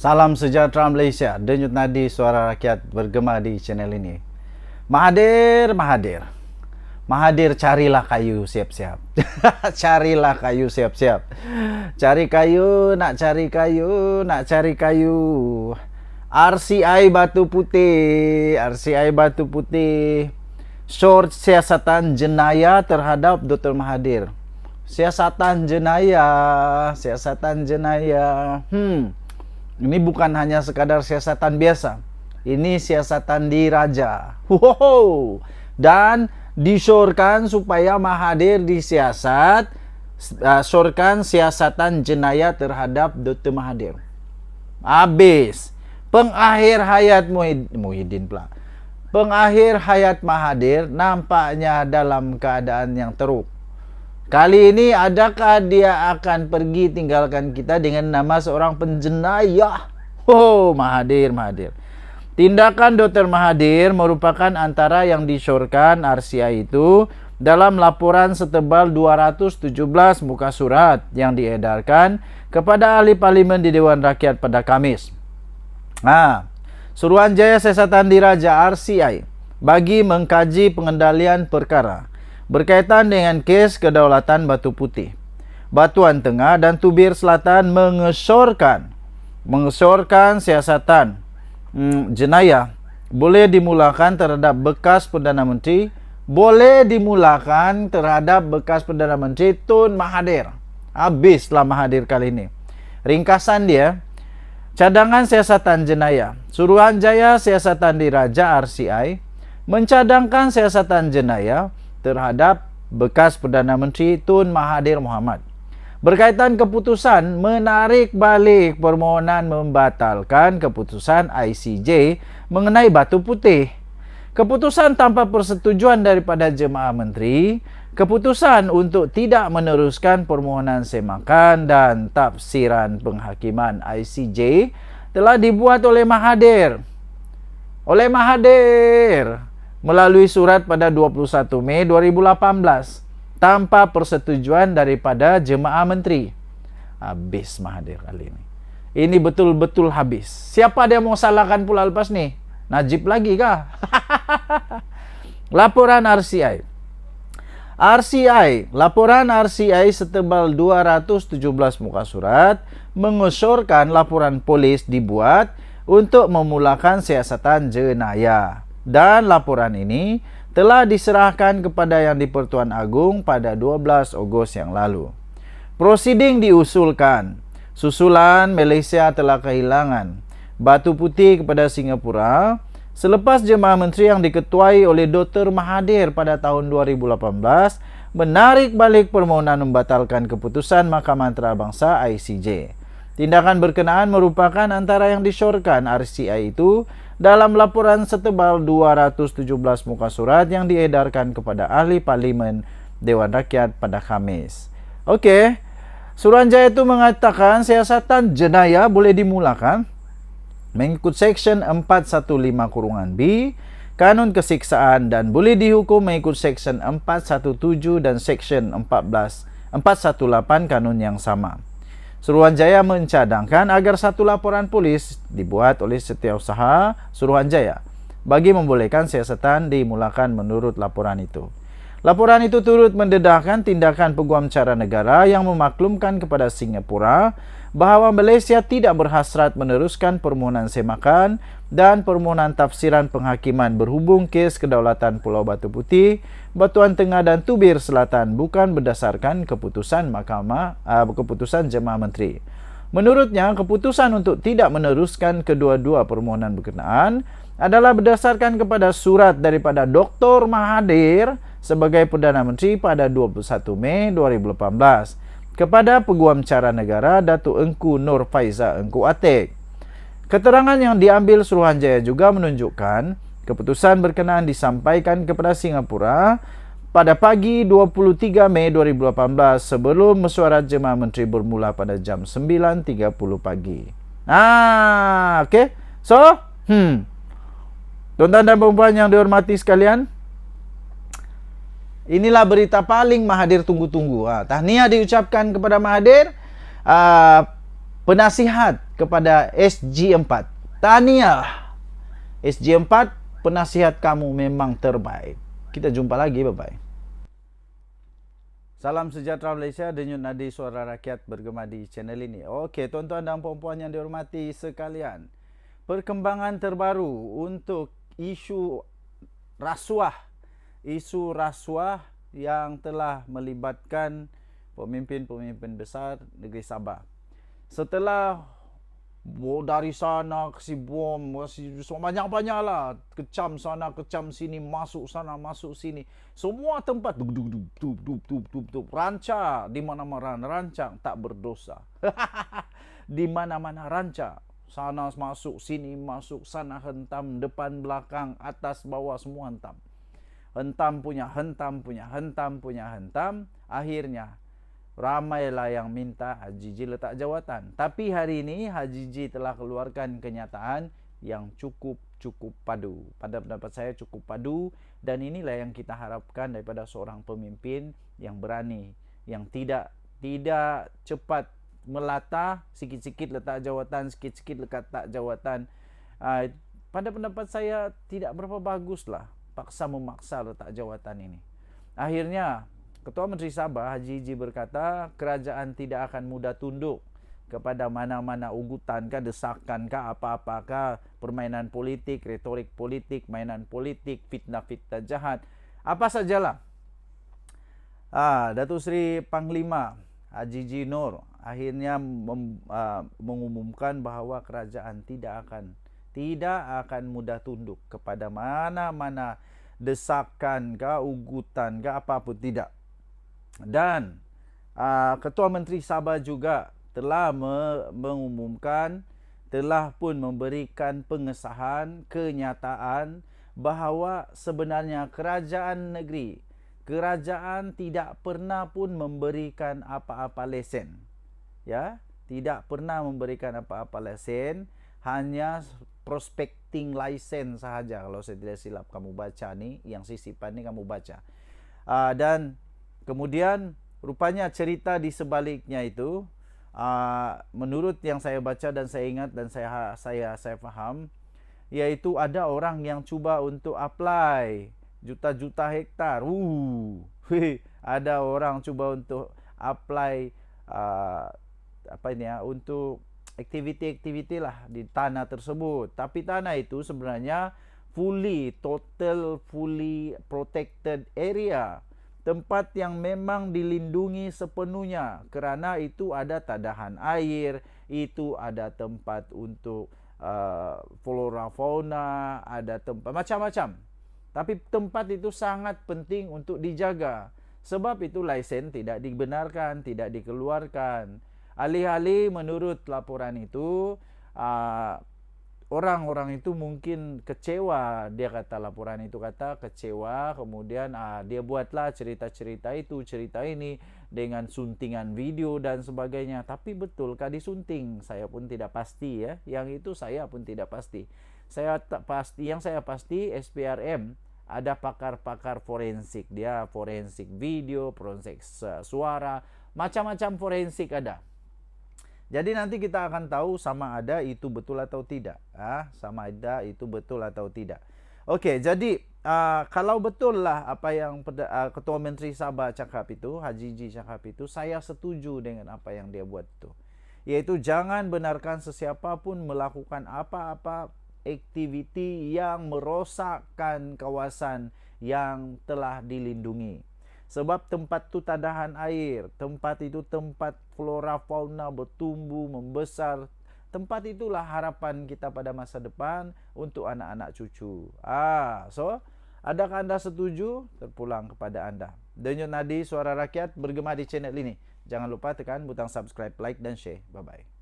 Salam sejahtera Malaysia. Denyut nadi suara rakyat bergema di channel ini. Mahathir, Mahathir. Mahathir, carilah kayu siap-siap. Carilah kayu siap-siap. Cari kayu, nak cari kayu, nak cari kayu. RCI Batu Putih, RCI Batu Putih. Short siasatan jenayah terhadap Dr. Mahathir. Siasatan jenayah, siasatan jenayah. Ini bukan hanya sekadar siasatan biasa. Ini siasatan diraja. Wow. Dan disyorkan supaya Mahathir disiasat, syorkan siasatan jenayah terhadap Dr. Mahathir. Habis. Pengakhir hayat Muhyiddin pula. Pengakhir hayat Mahathir nampaknya dalam keadaan yang teruk. Kali ini adakah dia akan pergi tinggalkan kita dengan nama seorang penjenayah? Oh, Mahathir. Tindakan Dr. Mahathir merupakan antara yang disyorkan RCI itu dalam laporan setebal 217 muka surat yang diedarkan kepada ahli parlimen di Dewan Rakyat pada Khamis. Suruhanjaya Siasatan Diraja RCI bagi mengkaji pengendalian perkara berkaitan dengan kes kedaulatan Batu Putih, Batuan Tengah dan Tubir Selatan mengesyorkan siasatan jenayah boleh dimulakan terhadap bekas Perdana Menteri, Tun Mahathir. Habislah Mahathir kali ini. Ringkasan dia, cadangan siasatan jenayah. Suruhanjaya Siasatan Diraja RCI mencadangkan siasatan jenayah terhadap bekas Perdana Menteri Tun Mahathir Mohamad berkaitan keputusan menarik balik permohonan membatalkan keputusan ICJ mengenai Batu Putih, keputusan tanpa persetujuan daripada jemaah menteri, keputusan untuk tidak meneruskan permohonan semakan dan tafsiran penghakiman ICJ telah dibuat oleh Mahathir melalui surat pada 21 Mei 2018 tanpa persetujuan daripada jemaah menteri. Habis Mahathir kali ini. Ini betul-betul habis. Siapa dia mau salahkan pula lepas ni? Najib lagi kah? Laporan RCI. Laporan RCI setebal 217 muka surat mengesyorkan laporan polis dibuat untuk memulakan siasatan jenayah. Dan laporan ini telah diserahkan kepada Yang di-Pertuan Agong pada 12 Ogos yang lalu. Prosiding diusulkan. Susulan Malaysia telah kehilangan Batu Putih kepada Singapura selepas jemaah menteri yang diketuai oleh Dr. Mahathir pada tahun 2018 menarik balik permohonan membatalkan keputusan Mahkamah Antarabangsa ICJ. Tindakan berkenaan merupakan antara yang disyorkan RCI itu dalam laporan setebal 217 muka surat yang diedarkan kepada ahli parlimen Dewan Rakyat pada Khamis. Okey, Suruhanjaya itu mengatakan siasatan jenayah boleh dimulakan mengikut Seksyen 415(b) Kanun Kesiksaan dan boleh dihukum mengikut Seksyen 417 dan Seksyen 418 Kanun yang sama. Suruhanjaya mencadangkan agar satu laporan polis dibuat oleh Setiausaha Suruhanjaya bagi membolehkan siasatan dimulakan menurut laporan itu. Laporan itu turut mendedahkan tindakan Peguam Cara Negara yang memaklumkan kepada Singapura bahawa Malaysia tidak berhasrat meneruskan permohonan semakan dan permohonan tafsiran penghakiman berhubung kes kedaulatan Pulau Batu Putih, Batuan Tengah dan Tubir Selatan bukan berdasarkan keputusan keputusan jemaah menteri. Menurutnya, keputusan untuk tidak meneruskan kedua-dua permohonan berkenaan adalah berdasarkan kepada surat daripada Dr. Mahathir sebagai Perdana Menteri pada 21 Mei 2018 kepada Peguam Cara Negara Datuk Engku Nur Faiza Engku Atik. Keterangan yang diambil Suruhanjaya juga menunjukkan keputusan berkenaan disampaikan kepada Singapura pada pagi 23 Mei 2018 sebelum mesyuarat jemaah menteri bermula pada jam 9.30 pagi. Okey. So, tuan-tuan dan puan-puan yang dihormati sekalian, inilah berita paling Mahathir tunggu-tunggu. Tahniah diucapkan kepada Mahathir. penasihat kepada SG4. Tahniah SG4, penasihat kamu memang terbaik. Kita jumpa lagi, bye-bye. Salam sejahtera Malaysia, denyut nadi suara rakyat bergema di channel ini. Okey, tuan-tuan dan puan-puan yang dihormati sekalian. Perkembangan terbaru untuk isu rasuah. Isu rasuah yang telah melibatkan pemimpin-pemimpin besar negeri Sabah. Setelah dari sana kasi bom, kasi banyak-banyak lah, kecam sana, kecam sini, masuk sana, masuk sini, semua tempat rancang, di mana-mana rancang tak berdosa. Di mana-mana rancang, sana masuk, sini masuk, sana hentam, depan belakang, atas bawah semua hentam. Hentam punya hentam, punya hentam, punya hentam. Akhirnya ramailah yang minta Haji G letak jawatan. Tapi hari ini Haji G telah keluarkan kenyataan yang cukup padu. Pada pendapat saya cukup padu, dan inilah yang kita harapkan daripada seorang pemimpin yang berani, yang tidak cepat melata, sikit-sikit letak jawatan, sikit-sikit letak jawatan. Pada pendapat saya tidak berapa baguslah paksa memaksa letak jawatan ini. Akhirnya Ketua Menteri Sabah Haji G berkata kerajaan tidak akan mudah tunduk kepada mana-mana ugutan kah, desakan kah, apa-apakah, permainan politik, retorik politik, mainan politik, fitnah-fitnah jahat, apa sajalah. Datuk Seri Panglima Haji G Nur akhirnya mengumumkan bahawa kerajaan tidak akan mudah tunduk kepada mana-mana desakan kah, ugutan kah, apapun, tidak. Dan Ketua Menteri Sabah juga telah mengumumkan, telah pun memberikan pengesahan kenyataan bahawa sebenarnya kerajaan negeri, kerajaan tidak pernah pun memberikan apa-apa lesen. Ya, tidak pernah memberikan apa-apa lesen, hanya prospecting license sahaja. Kalau saya tidak silap kamu baca ni, yang sisipan ni kamu baca. Dan kemudian rupanya cerita di sebaliknya itu, menurut yang saya baca dan saya ingat dan saya faham, yaitu ada orang yang cuba untuk apply juta-juta hektar. Ada orang cuba untuk apply untuk aktiviti-aktiviti lah di tanah tersebut. Tapi tanah itu sebenarnya fully protected area. Tempat yang memang dilindungi sepenuhnya, kerana itu ada tadahan air, itu ada tempat untuk flora fauna, ada tempat macam-macam. Tapi tempat itu sangat penting untuk dijaga. Sebab itu lesen tidak dibenarkan, tidak dikeluarkan. Alih-alih menurut laporan itu, orang-orang itu mungkin kecewa. Dia kata, laporan itu kata kecewa. Kemudian dia buatlah cerita-cerita itu, cerita ini dengan suntingan video dan sebagainya. Tapi betulkah disunting? Saya pun tidak pasti ya. Yang itu saya pun tidak pasti. Saya tak pasti. Yang saya pasti SPRM ada pakar-pakar forensik. Dia forensik video, forensik suara, macam-macam forensik ada. Jadi nanti kita akan tahu sama ada itu betul atau tidak. Sama ada itu betul atau tidak. Okey, jadi kalau betul lah apa yang Ketua Menteri Sabah cakap itu, Haji G cakap itu, saya setuju dengan apa yang dia buat itu. Iaitu jangan benarkan sesiapa pun melakukan apa-apa aktiviti yang merosakkan kawasan yang telah dilindungi. Sebab tempat itu tadahan air, tempat itu tempat flora fauna bertumbuh, membesar. Tempat itulah harapan kita pada masa depan untuk anak-anak cucu. So, adakah anda setuju? Terpulang kepada anda. Denyut nadi suara rakyat bergema di channel ini. Jangan lupa tekan butang subscribe, like dan share. Bye-bye.